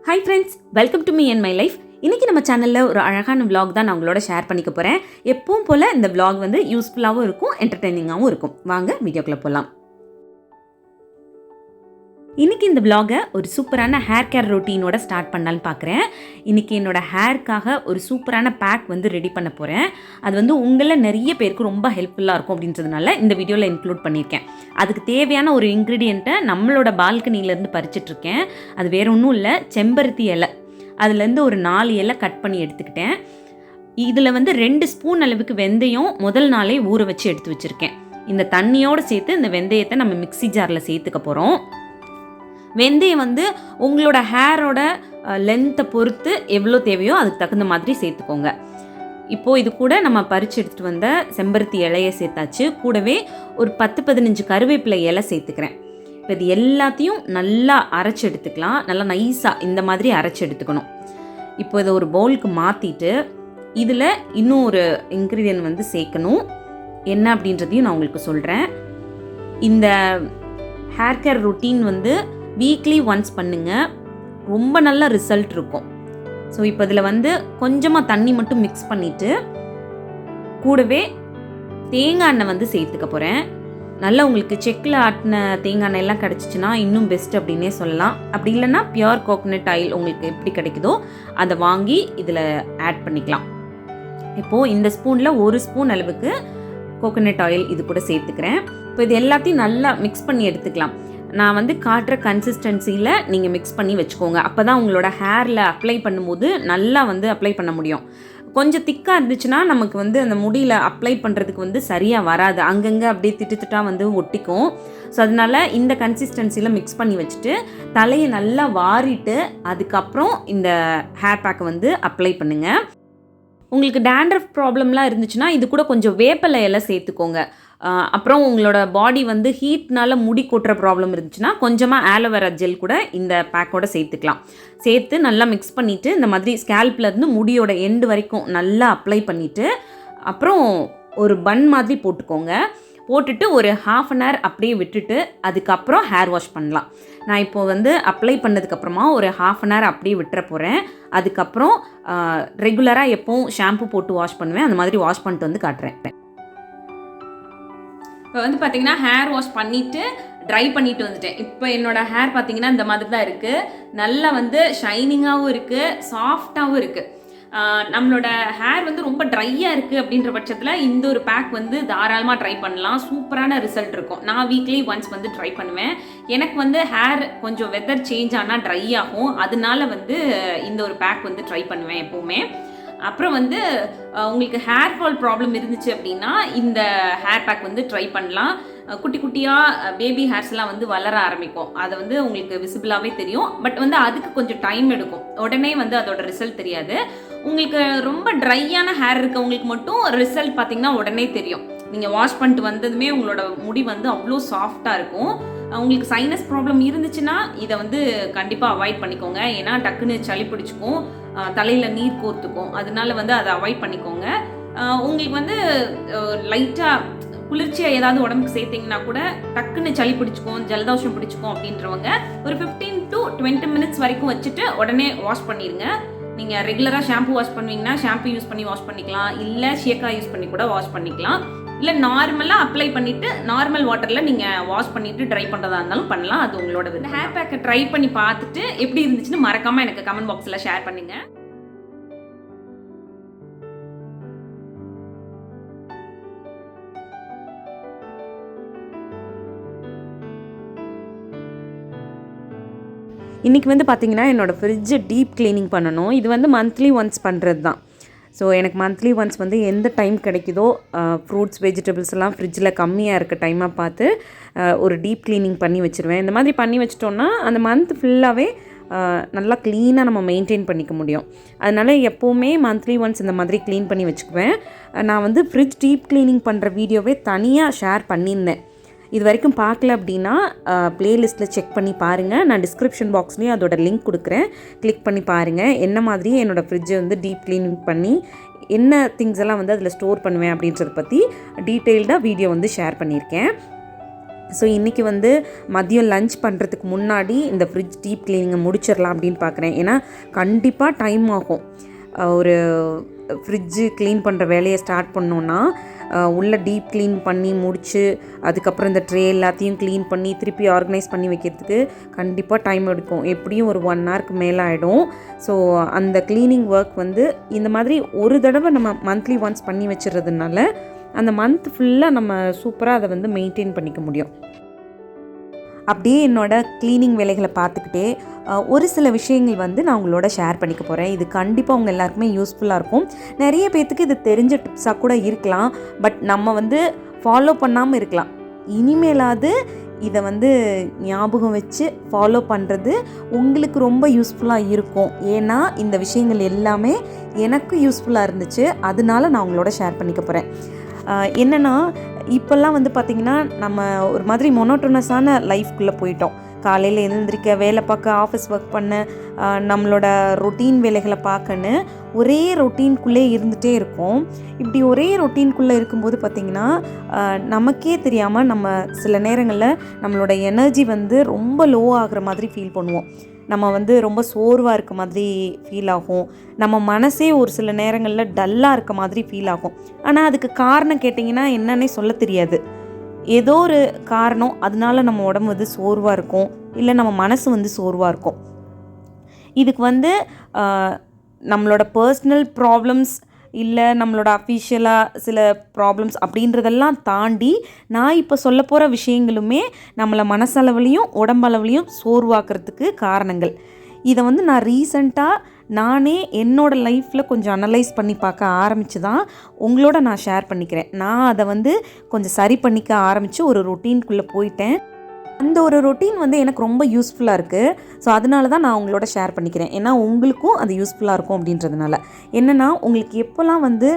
Hi friends, welcome to me and my life. இன்றைக்கி நம்ம சேனலில் ஒரு அழகான vlog தான் நான் உங்களோட ஷேர் பண்ணிக்க போகிறேன். எப்பவும் போல் இந்த vlog வந்து யூஸ்ஃபுல்லாகவும் இருக்கும், என்டர்டெய்னிங்காகவும் இருக்கும். வாங்க வீடியோக்குள்ளே போகலாம். இன்றைக்கி இந்த vlog ஒரு சூப்பரான ஹேர் கேர் ரொட்டீனோட ஸ்டார்ட் பண்ணலான்னு பார்க்குறேன். இன்றைக்கி என்னோடய ஹேருக்காக ஒரு சூப்பரான பேக் வந்து ரெடி பண்ண போகிறேன். அது வந்து உங்களில் நிறைய பேருக்கு ரொம்ப ஹெல்ப்ஃபுல்லாக இருக்கும் அப்படின்றதுனால இந்த வீடியோவில் இன்க்ளூட் பண்ணியிருக்கேன். அதுக்கு தேவையான ஒரு இன்க்ரீடியண்ட்டை நம்மளோட பால்கனிலேருந்து பறிச்சிட்ருக்கேன். அது வேறு ஒன்றும் இல்லை, செம்பருத்தி இலை. அதுலேருந்து ஒரு 4 இலை கட் பண்ணி எடுத்துக்கிட்டேன். இதில் வந்து 2 ஸ்பூன் அளவுக்கு வெந்தயம் முதல் நாளே ஊற வச்சு எடுத்து வச்சுருக்கேன். இந்த தண்ணியோடு சேர்த்து இந்த வெந்தயத்தை நம்ம மிக்ஸி ஜாரில் சேர்த்துக்க போகிறோம். வெந்தயம் வந்து உங்களோட ஹேரோட லென்த்தை பொறுத்து எவ்வளோ தேவையோ அதுக்கு தகுந்த மாதிரி சேர்த்துக்கோங்க. இப்போது இது கூட நம்ம பறித்து எடுத்துகிட்டு வந்த செம்பருத்தி இலையை சேர்த்தாச்சு. கூடவே ஒரு 10-15 கருவேப்பிலை இலை சேர்த்துக்கிறேன். இப்போ இது எல்லாத்தையும் நல்லா அரைச்சி எடுத்துக்கலாம். நல்லா நைஸாக இந்த மாதிரி அரைச்சி எடுத்துக்கணும். இப்போ இதை ஒரு பவுலுக்கு மாற்றிட்டு இதில் இன்னும் ஒரு இன்க்ரீடியன்ட் வந்து சேர்க்கணும். என்ன அப்படின்றதையும் நான் உங்களுக்கு சொல்கிறேன். இந்த ஹேர் கேர் ரொட்டீன் வந்து வீக்லி ஒன்ஸ் பண்ணுங்கள், ரொம்ப நல்ல ரிசல்ட் இருக்கும். ஸோ இப்போ இதில் வந்து கொஞ்சமாக தண்ணி மட்டும் மிக்ஸ் பண்ணிவிட்டு கூடவே தேங்காய் எண்ணெய் வந்து சேர்த்துக்க போகிறேன். நல்லா உங்களுக்கு செக்கில் ஆட்டின தேங்காய் எண்ணெய் எல்லாம் கிடச்சிச்சின்னா இன்னும் பெஸ்ட் அப்படின்னே சொல்லலாம். அப்படி இல்லைன்னா பியூர் கோகோனட் ஆயில் உங்களுக்கு எப்படி கிடைக்குதோ அதை வாங்கி இதில் ஆட் பண்ணிக்கலாம். இப்போது இந்த ஸ்பூனில் 1 ஸ்பூன் அளவுக்கு கோகோனட் ஆயில் இது கூட சேர்த்துக்கிறேன். இப்போ இது எல்லாத்தையும் நல்லா மிக்ஸ் பண்ணி எடுத்துக்கலாம். நான் வந்து காட்டுற கன்சிஸ்டன்சியில் நீங்கள் மிக்ஸ் பண்ணி வச்சுக்கோங்க. அப்போ தான் உங்களோட ஹேரில் அப்ளை பண்ணும்போது நல்லா வந்து அப்ளை பண்ண முடியும். கொஞ்சம் திக்காக இருந்துச்சுன்னா நமக்கு வந்து அந்த முடியில் அப்ளை பண்ணுறதுக்கு வந்து சரியாக வராது, அங்கங்கே அப்படியே திட்டாக வந்து ஒட்டிக்கும். ஸோ அதனால் இந்த கன்சிஸ்டன்சியில் மிக்ஸ் பண்ணி வச்சுட்டு தலையை நல்லா வாரிட்டு அதுக்கப்புறம் இந்த ஹேர் பேக்கை வந்து அப்ளை பண்ணுங்கள். உங்களுக்கு டேண்ட்ரஃப் ப்ராப்ளம்லாம் இருந்துச்சுன்னா இது கூட கொஞ்சம் வேப்பிலை எல்லாம் சேர்த்துக்கோங்க. அப்புறம் உங்களோட பாடி வந்து ஹீட்னால முடி கொட்டுற ப்ராப்ளம் இருந்துச்சுன்னா கொஞ்சமாக ஆலோவேரா ஜெல் கூட இந்த பேக்கோட சேர்த்துக்கலாம். சேர்த்து நல்லா மிக்ஸ் பண்ணிவிட்டு இந்த மாதிரி ஸ்கேல்ப்லேருந்து முடியோட எண்டு வரைக்கும் நல்லா அப்ளை பண்ணிவிட்டு அப்புறம் ஒரு பன் மாதிரி போட்டுக்கோங்க. போட்டுட்டு ஒரு 1/2 அன் ஹவர் அப்படியே விட்டுட்டு அதுக்கப்புறம் ஹேர் வாஷ் பண்ணலாம். நான் இப்போது வந்து அப்ளை பண்ணதுக்கப்புறமா ஒரு 1/2 அன் ஹவர் அப்படியே விட்டுற போகிறேன். அதுக்கப்புறம் ரெகுலராக எப்போவும் ஷாம்பு போட்டு வாஷ் பண்ணுவேன், அந்த மாதிரி வாஷ் பண்ணிட்டு வந்து காட்டுறேன். இப்போ வந்து பார்த்திங்கன்னா ஹேர் வாஷ் பண்ணிவிட்டு ட்ரை பண்ணிட்டு வந்துட்டேன். இப்போ என்னோடய ஹேர் பார்த்திங்கன்னா இந்த மாதிரி தான் இருக்குது. நல்லா வந்து ஷைனிங்காகவும் இருக்குது, சாஃப்டாகவும் இருக்குது. நம்மளோட ஹேர் வந்து ரொம்ப ட்ரையாக இருக்குது அப்படின்ற பட்சத்தில் இந்த ஒரு பேக் வந்து தாராளமாக ட்ரை பண்ணலாம். சூப்பரான ரிசல்ட் இருக்கும். நான் வீக்லி ஒன்ஸ் வந்து ட்ரை பண்ணுவேன். எனக்கு வந்து ஹேர் கொஞ்சம் வெதர் சேஞ்ச் ஆனால் ட்ரை ஆகும், அதனால வந்து இந்த ஒரு பேக் வந்து ட்ரை பண்ணுவேன் எப்போவுமே. அப்புறம் வந்து உங்களுக்கு ஹேர் ஃபால் ப்ராப்ளம் இருந்துச்சு அப்படின்னா இந்த ஹேர் பேக் வந்து ட்ரை பண்ணலாம். குட்டி குட்டியாக பேபி ஹேர்ஸ்லாம் வந்து வளர ஆரம்பிக்கும், அதை வந்து உங்களுக்கு விசிபிளாகவே தெரியும். பட் வந்து அதுக்கு கொஞ்சம் டைம் எடுக்கும், உடனே வந்து அதோட ரிசல்ட் தெரியாது. உங்களுக்கு ரொம்ப ட்ரையான ஹேர் இருக்கவங்களுக்கு மட்டும் ரிசல்ட் பார்த்திங்கன்னா உடனே தெரியும். நீங்கள் வாஷ் பண்ணிட்டு வந்ததுமே உங்களோட முடி வந்து அவ்வளோ சாஃப்டாக இருக்கும். உங்களுக்கு சைனஸ் ப்ராப்ளம் இருந்துச்சுன்னா இதை வந்து கண்டிப்பாக அவாய்ட் பண்ணிக்கோங்க. ஏன்னா டக்குன்னு சளி பிடிச்சிக்கும், தலையில் நீர் கோர்த்துக்கும். அதனால வந்து அதை அவாய்ட் பண்ணிக்கோங்க. உங்களுக்கு வந்து லைட்டாக குளிர்ச்சியாக ஏதாவது உடம்புக்கு சேர்த்திங்கன்னா கூட டக்குன்னு சளி பிடிச்சிக்கும், ஜலதோஷம் பிடிச்சிக்கும் அப்படின்றவங்க ஒரு 15 to 20 மினிட்ஸ் வரைக்கும் வச்சுட்டு உடனே வாஷ் பண்ணிடுங்க. நீங்கள் ரெகுலராக ஷாம்பு வாஷ் பண்ணுவீங்கன்னா ஷாம்பு யூஸ் பண்ணி வாஷ் பண்ணிக்கலாம், இல்லை ஷேக்கா யூஸ் பண்ணி கூட வாஷ் பண்ணிக்கலாம். இல்லை நார்மலாக அப்ளை பண்ணிவிட்டு நார்மல் வாட்டரில் நீங்கள் வாஷ் பண்ணிவிட்டு ட்ரை பண்ணுறதா இருந்தாலும் பண்ணலாம். அது உங்களோட இந்த ஹேர் பேக்கை ட்ரை பண்ணி பார்த்துட்டு எப்படி இருந்துச்சுன்னு மறக்காமல் எனக்கு கமெண்ட் பாக்ஸில் ஷேர் பண்ணுங்கள். இன்றைக்கி வந்து பார்த்திங்கன்னா என்னோடய ஃப்ரிட்ஜை டீப் க்ளீனிங் பண்ணணும். இது வந்து மந்த்லி ஒன்ஸ் பண்ணுறது தான். ஸோ எனக்கு மந்த்லி ஒன்ஸ் வந்து எந்த டைம் கிடைக்குதோ ஃப்ரூட்ஸ் வெஜிடபிள்ஸ் எல்லாம் ஃப்ரிட்ஜில் கம்மியாக இருக்க டைமாக பார்த்து ஒரு டீப் க்ளீனிங் பண்ணி வச்சுருவேன். இந்த மாதிரி பண்ணி வச்சிட்டோன்னா அந்த மந்த் ஃபுல்லாகவே நல்லா க்ளீனாக நம்ம மெயின்டைன் பண்ணிக்க முடியும். அதனால் எப்போவுமே மந்த்லி ஒன்ஸ் இந்த மாதிரி க்ளீன் பண்ணி வச்சுக்குவேன். நான் வந்து ஃப்ரிட்ஜ் டீப் க்ளீனிங் பண்ணுற வீடியோவே தனியாக ஷேர் பண்ணியிருந்தேன். இது வரைக்கும் பார்க்கல அப்படின்னா ப்ளேலிஸ்ட்டில் செக் பண்ணி பாருங்கள். நான் டிஸ்கிரிப்ஷன் பாக்ஸ்லேயும் அதோட லிங்க் கொடுக்குறேன், கிளிக் பண்ணி பாருங்கள். என்ன மாதிரி என்னோடய ஃப்ரிட்ஜை வந்து டீப் க்ளீனிங் பண்ணி என்ன திங்ஸ் எல்லாம் வந்து அதில் ஸ்டோர் பண்ணுவேன் அப்படின்றத பற்றி டீட்டெயில்டாக வீடியோ வந்து ஷேர் பண்ணியிருக்கேன். ஸோ இன்றைக்கி வந்து மதியம் லஞ்ச் பண்ணுறதுக்கு முன்னாடி இந்த ஃப்ரிட்ஜ் டீப் க்ளீனிங்கை முடிச்சிடலாம் அப்படின்னு பார்க்குறேன். ஏன்னா கண்டிப்பாக டைம் ஆகும். ஒரு ஃப்ரிட்ஜு க்ளீன் பண்ணுற வேலையை ஸ்டார்ட் பண்ணோன்னா உள்ளே டீப் க்ளீன் பண்ணி முடித்து அதுக்கப்புறம் இந்த ட்ரே எல்லாத்தையும் க்ளீன் பண்ணி திருப்பி ஆர்கனைஸ் பண்ணி வைக்கிறதுக்கு கண்டிப்பாக டைம் எடுக்கும். எப்படியும் ஒரு 1 ஹவருக்கு மேலே ஆகிடும். ஸோ அந்த க்ளீனிங் ஒர்க் வந்து இந்த மாதிரி ஒரு தடவை நம்ம மந்த்லி ஒன்ஸ் பண்ணி வச்சுறதுனால அந்த மந்த் ஃபுல்லாக நம்ம சூப்பராக அதை வந்து மெயின்டைன் பண்ணிக்க முடியும். அப்படியே என்னோடய க்ளீனிங் வேலைகளை பார்த்துக்கிட்டே ஒரு சில விஷயங்கள் வந்து நான் உங்களோட ஷேர் பண்ணிக்க போகிறேன். இது கண்டிப்பாக அவங்க எல்லாருக்குமே யூஸ்ஃபுல்லாக இருக்கும். நிறைய பேர்த்துக்கு இது தெரிஞ்ச டிப்ஸாக கூட இருக்கலாம். பட் நம்ம வந்து ஃபாலோ பண்ணாமல் இருக்கலாம். இனிமேலாவது இதை வந்து ஞாபகம் வச்சு ஃபாலோ பண்ணுறது உங்களுக்கு ரொம்ப யூஸ்ஃபுல்லாக இருக்கும். ஏன்னா இந்த விஷயங்கள் எல்லாமே எனக்கு யூஸ்ஃபுல்லாக இருந்துச்சு. அதனால நான் உங்களோட ஷேர் பண்ணிக்க போகிறேன். என்னென்னா இப்போல்லாம் வந்து பார்த்திங்கன்னா நம்ம ஒரு மாதிரி மொனோட்டோனஸான லைஃப்குள்ளே போயிட்டோம். காலையில் எழுந்திரிக்க, வேலை பார்க்க, ஆஃபீஸ் ஒர்க் பண்ண, நம்மளோட ரொட்டீன் வேலைகளை பார்க்கன்னு ஒரே ரொட்டீன்குள்ளே இருந்துகிட்டே இருக்கோம். இப்படி ஒரே ரொட்டீன்குள்ளே இருக்கும்போது பார்த்திங்கன்னா நமக்கே தெரியாமல் நம்ம சில நேரங்களில் நம்மளோட எனர்ஜி வந்து ரொம்ப லோ ஆகிற மாதிரி ஃபீல் பண்ணுவோம். நம்ம வந்து ரொம்ப சோர்வாக இருக்க மாதிரி ஃபீல் ஆகும். நம்ம மனசே ஒரு சில நேரங்களில் டல்லாக இருக்க மாதிரி ஃபீல் ஆகும். ஆனால் அதுக்கு காரணம் கேட்டிங்கன்னா என்னன்னே சொல்ல தெரியாது. ஏதோ ஒரு காரணம், அதனால நம்ம உடம்பு வந்து சோர்வாக இருக்கும், இல்லை நம்ம மனசு வந்து சோர்வாக இருக்கும். இதுக்கு வந்து நம்மளோட பர்சனல் ப்ராப்ளம்ஸ் இல்லை நம்மளோட அஃபிஷியலாக சில ப்ராப்ளம்ஸ் அப்படின்றதெல்லாம் தாண்டி நான் இப்போ சொல்ல போகிற விஷயங்களுமே நம்மளை மனசளவுலையும் உடம்பளவுலையும் சோர்வாக்குறதுக்கு காரணங்கள். இதை வந்து நான் ரீசண்டாக நானே என்னோடய லைஃப்பில் கொஞ்சம் அனலைஸ் பண்ணி பார்க்க ஆரம்பித்து தான் உங்களோட நான் ஷேர் பண்ணிக்கிறேன். நான் அதை வந்து கொஞ்சம் சரி பண்ணிக்க ஆரம்பித்து ஒரு ரொட்டீன்குள்ளே போயிட்டேன். அந்த ஒரு ரொட்டீன் வந்து எனக்கு ரொம்ப யூஸ்ஃபுல்லாக இருக்குது. ஸோ அதனால தான் நான் உங்களோட ஷேர் பண்ணிக்கிறேன். ஏன்னா உங்களுக்கும் அது யூஸ்ஃபுல்லாக இருக்கும் அப்படின்றதுனால. என்னென்னா உங்களுக்கு எப்போல்லாம் வந்து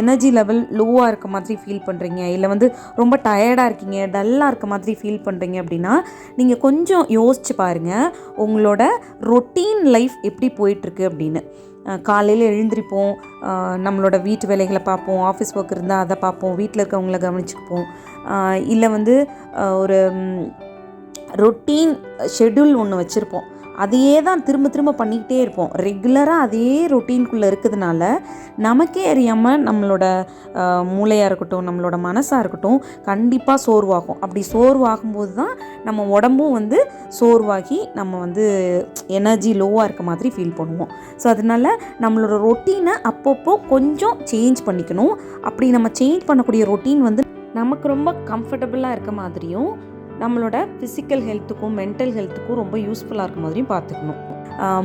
எனர்ஜி லெவல் லோவாக இருக்க மாதிரி ஃபீல் பண்ணுறீங்க, இல்லை வந்து ரொம்ப டயர்டாக இருக்கீங்க, டல்லாக இருக்க மாதிரி ஃபீல் பண்ணுறீங்க அப்படின்னா நீங்கள் கொஞ்சம் யோசிச்சு பாருங்கள் உங்களோட ரொட்டீன் லைஃப் எப்படி போயிட்டுருக்கு அப்படின்னு. காலையில் எழுந்திரிப்போம், நம்மளோட வீட்டு வேலைகளை பார்ப்போம், ஆஃபீஸ் ஒர்க் இருந்தால் அதை பார்ப்போம், வீட்டில் இருக்கவங்கள கவனிச்சுப்போம், இல்லை வந்து ஒரு ரொட்டீன் ஷெட்யூல் ஒன்று வச்சுருப்போம். அதையே தான் திரும்ப திரும்ப பண்ணிக்கிட்டே இருப்போம். ரெகுலராக அதே ரொட்டீன்குள்ளே இருக்கிறதுனால நமக்கே அறியாமல் நம்மளோட மூளையாக இருக்கட்டும், நம்மளோட மனசாக இருக்கட்டும் கண்டிப்பாக சோர்வாகும். அப்படி சோர்வாகும்போது தான் நம்ம உடம்பும் வந்து சோர்வாகி நம்ம வந்து எனர்ஜி லோவாக இருக்க மாதிரி ஃபீல் பண்ணுவோம். ஸோ அதனால் நம்மளோட ரொட்டீனை அப்பப்போ கொஞ்சம் சேஞ்ச் பண்ணிக்கணும். அப்படி நம்ம சேஞ்ச் பண்ணக்கூடிய ரொட்டீன் வந்து நமக்கு ரொம்ப கம்ஃபர்டபுளாக இருக்க மாதிரியும் நம்மளோட ஃபிசிக்கல் ஹெல்த்துக்கும் மென்டல் ஹெல்த்துக்கும் ரொம்ப யூஸ்ஃபுல்லாக இருக்க மாதிரியும் பார்த்துக்கணும்.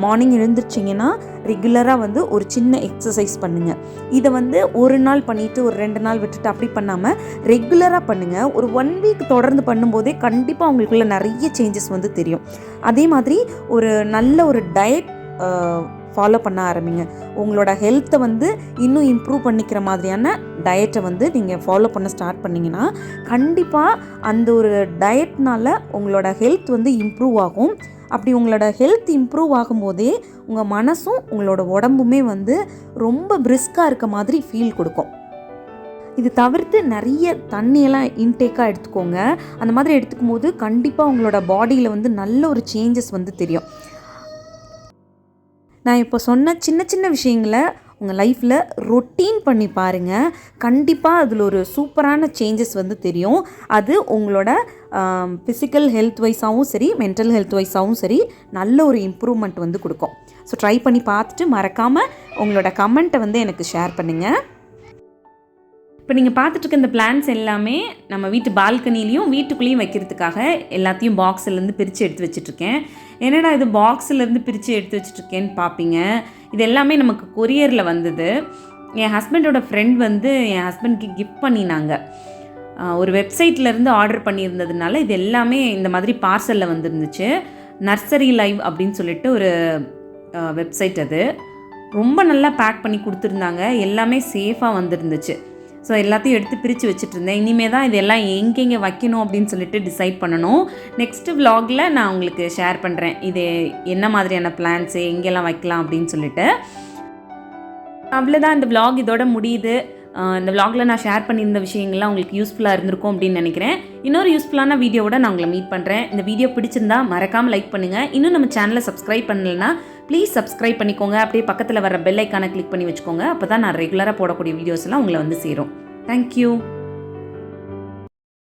மார்னிங் எழுந்திரிச்சிங்கன்னா ரெகுலராக வந்து ஒரு சின்ன எக்ஸசைஸ் பண்ணுங்கள். இதை வந்து ஒரு நாள் பண்ணிவிட்டு ஒரு 2 நாள் விட்டுட்டு அப்படி பண்ணாமல் ரெகுலராக பண்ணுங்கள். ஒரு 1 வீக் தொடர்ந்து பண்ணும்போதே கண்டிப்பாக உங்களுக்குள்ள நிறைய சேஞ்சஸ் வந்து தெரியும். அதே மாதிரி ஒரு நல்ல ஒரு டயட் ஃபாலோ பண்ண ஆரம்பிங்க. உங்களோட ஹெல்த்தை வந்து இன்னும் இம்ப்ரூவ் பண்ணிக்கிற மாதிரியான டயட்டை வந்து நீங்கள் ஃபாலோ பண்ண ஸ்டார்ட் பண்ணிங்கன்னா கண்டிப்பாக அந்த ஒரு டயட்னால் உங்களோட ஹெல்த் வந்து இம்ப்ரூவ் ஆகும். அப்படி உங்களோட ஹெல்த் இம்ப்ரூவ் ஆகும்போதே உங்கள் மனசும் உங்களோட உடம்புமே வந்து ரொம்ப பிரிஸ்காக இருக்க மாதிரி ஃபீல் கொடுக்கும். இது தவிர்த்து நிறைய தண்ணியெல்லாம் இன்டேக்காக எடுத்துக்கோங்க. அந்த மாதிரி எடுத்துக்கும் போது கண்டிப்பாக உங்களோட பாடியில் வந்து நல்ல ஒரு சேஞ்சஸ் வந்து தெரியும். நான் இப்போ சொன்ன சின்ன சின்ன விஷயங்களை உங்கள் லைஃப்பில் ரொட்டீன் பண்ணி பாருங்கள். கண்டிப்பாக அதில் ஒரு சூப்பரான சேஞ்சஸ் வந்து தெரியும். அது உங்களோட ஃபிசிக்கல் ஹெல்த் வைஸாகவும் சரி, மென்டல் ஹெல்த் வைஸாகவும் சரி நல்ல ஒரு இம்ப்ரூவ்மெண்ட் வந்து கொடுக்கும். ஸோ ட்ரை பண்ணி பார்த்துட்டு மறக்காமல் உங்களோட கமெண்ட்டை வந்து எனக்கு ஷேர் பண்ணுங்கள். இப்போ நீங்கள் பார்த்துட்ருக்க இந்த பிளான்ஸ் எல்லாமே நம்ம வீட்டு பால்கனிலையும் வீட்டுக்குள்ளேயும் வைக்கிறதுக்காக எல்லாத்தையும் பாக்ஸ்லேருந்து பிரித்து எடுத்து வச்சுட்ருக்கேன். என்னடா இது பாக்ஸ்லேருந்து பிரித்து எடுத்து வச்சுட்ருக்கேன்னு பார்ப்பீங்க. இது எல்லாமே நமக்கு கொரியரில் வந்தது. என் ஹஸ்பண்டோட ஃப்ரெண்ட் வந்து என் ஹஸ்பண்ட்க்கு கிஃப்ட் பண்ணினாங்க. ஒரு வெப்சைட்லேருந்து ஆர்டர் பண்ணியிருந்ததுனால இது எல்லாமே இந்த மாதிரி பார்சலில் வந்துருந்துச்சு. நர்சரி லைவ் அப்படின்னு சொல்லிட்டு ஒரு வெப்சைட். அது ரொம்ப நல்லா பேக் பண்ணி கொடுத்துருந்தாங்க. எல்லாமே சேஃபாக வந்துருந்துச்சு. ஸோ எல்லாத்தையும் எடுத்து பிரித்து வச்சுட்டு இருந்தேன். இனிமேல் தான் இதெல்லாம் எங்கெங்கே வைக்கணும் அப்படின்னு சொல்லிட்டு டிசைட் பண்ணணும். நெக்ஸ்ட்டு vlogல நான் உங்களுக்கு ஷேர் பண்ணுறேன் இது என்ன மாதிரியான பிளான்ஸு எங்கெல்லாம் வைக்கலாம் அப்படின்னு சொல்லிட்டு. அவ்வளோதான், இந்த vlog இதோட முடியுது. இந்த vlogல நான் ஷேர் பண்ணியிருந்த விஷயங்கள்லாம் உங்களுக்கு யூஸ்ஃபுல்லாக இருந்திருக்கும் அப்படின்னு நினைக்கிறேன். இன்னொரு யூஸ்ஃபுல்லான வீடியோவோட நான் உங்களை மீட் பண்ணுறேன். இந்த வீடியோ பிடிச்சிருந்தா மறக்காமல் லைக் பண்ணுங்கள். இன்னும் நம்ம சேனலை சப்ஸ்கிரைப் பண்ணலைன்னா ப்ளீஸ் சப்ஸ்கிரைப் பண்ணிக்கோங்க. அப்படியே பக்கத்தில் வர பெல் ஐக்கானை கிளிக் பண்ணி வச்சுக்கோங்க. அப்போ தான் நான் ரெகுலராக போடக்கூடிய வீடியோஸ்லாம் உங்களை வந்து சேரும். தேங்க்யூ.